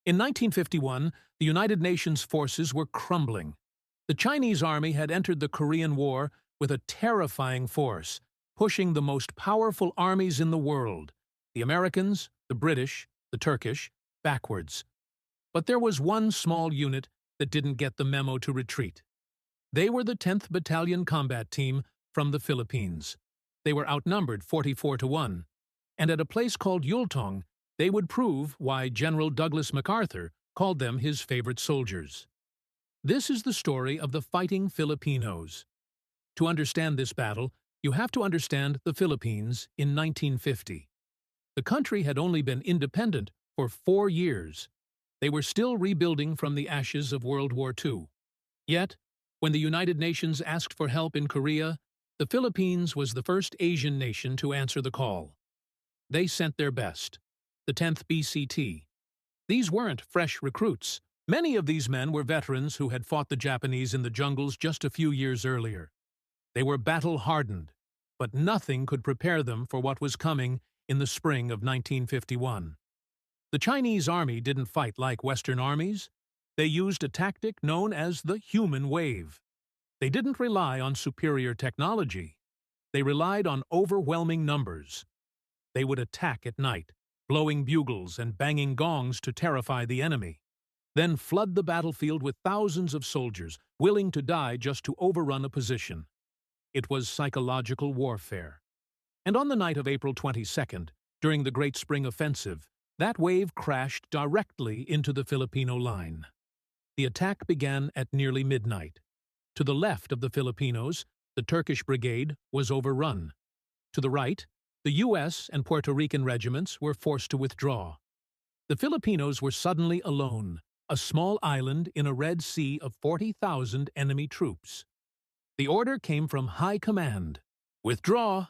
In 1951, the United Nations forces were crumbling. The Chinese army had entered the Korean War with a terrifying force, pushing the most powerful armies in the world, the Americans, the British, the Turkish, backwards. But there was one small unit that didn't get the memo to retreat. They were the 10th Battalion Combat Team from the Philippines. They were outnumbered 44-1, and at a place called Yultong, they would prove why General Douglas MacArthur called them his favorite soldiers. This is the story of the fighting Filipinos. To understand this battle, you have to understand the Philippines in 1950. The country had only been independent for 4 years. They were still rebuilding from the ashes of World War II. Yet, when the United Nations asked for help in Korea, the Philippines was the first Asian nation to answer the call. They sent their best, the 10th BCT. These weren't fresh recruits. Many of these men were veterans who had fought the Japanese in the jungles just a few years earlier. They were battle-hardened, but nothing could prepare them for what was coming in the spring of 1951. The Chinese army didn't fight like Western armies. They used a tactic known as the human wave. They didn't rely on superior technology. They relied on overwhelming numbers. They would attack at night, blowing bugles and banging gongs to terrify the enemy, then flood the battlefield with thousands of soldiers, willing to die just to overrun a position. It was psychological warfare. And on the night of April 22nd, during the Great Spring Offensive, that wave crashed directly into the Filipino line. The attack began at nearly midnight. To the left of the Filipinos, the Turkish brigade was overrun. To the right, the U.S. and Puerto Rican regiments were forced to withdraw. The Filipinos were suddenly alone, a small island in a Red Sea of 40,000 enemy troops. The order came from high command: withdraw.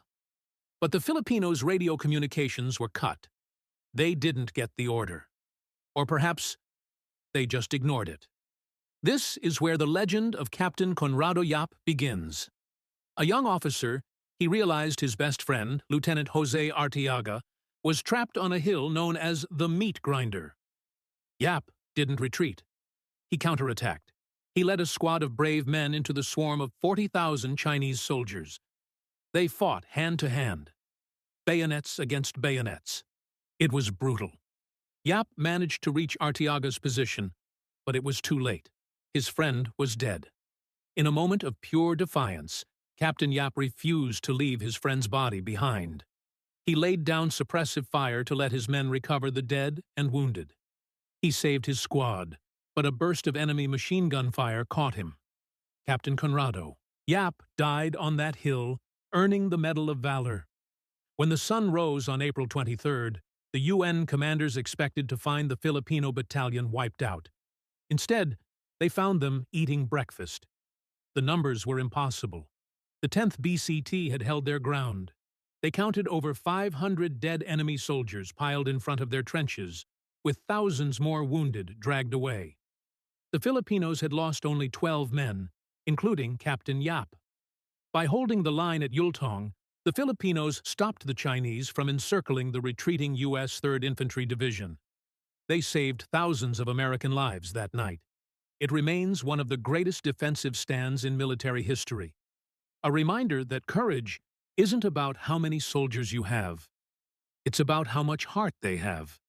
But the Filipinos' radio communications were cut. They didn't get the order. Or perhaps they just ignored it. This is where the legend of Captain Conrado Yap begins. A young officer, he realized his best friend, Lieutenant Jose Arteaga, was trapped on a hill known as the Meat Grinder. Yap didn't retreat. He counterattacked. He led a squad of brave men into the swarm of 40,000 Chinese soldiers. They fought hand to hand, bayonets against bayonets. It was brutal. Yap managed to reach Arteaga's position, but it was too late. His friend was dead. In a moment of pure defiance, Captain Yap refused to leave his friend's body behind. He laid down suppressive fire to let his men recover the dead and wounded. He saved his squad, but a burst of enemy machine gun fire caught him. Captain Conrado Yap died on that hill, earning the Medal of Valor. When the sun rose on April 23rd, the UN commanders expected to find the Filipino battalion wiped out. Instead, they found them eating breakfast. The numbers were impossible. The 10th BCT had held their ground. They counted over 500 dead enemy soldiers piled in front of their trenches, with thousands more wounded dragged away. The Filipinos had lost only 12 men, including Captain Yap. By holding the line at Yultong, the Filipinos stopped the Chinese from encircling the retreating U.S. 3rd Infantry Division. They saved thousands of American lives that night. It remains one of the greatest defensive stands in military history. A reminder that courage isn't about how many soldiers you have. It's about how much heart they have.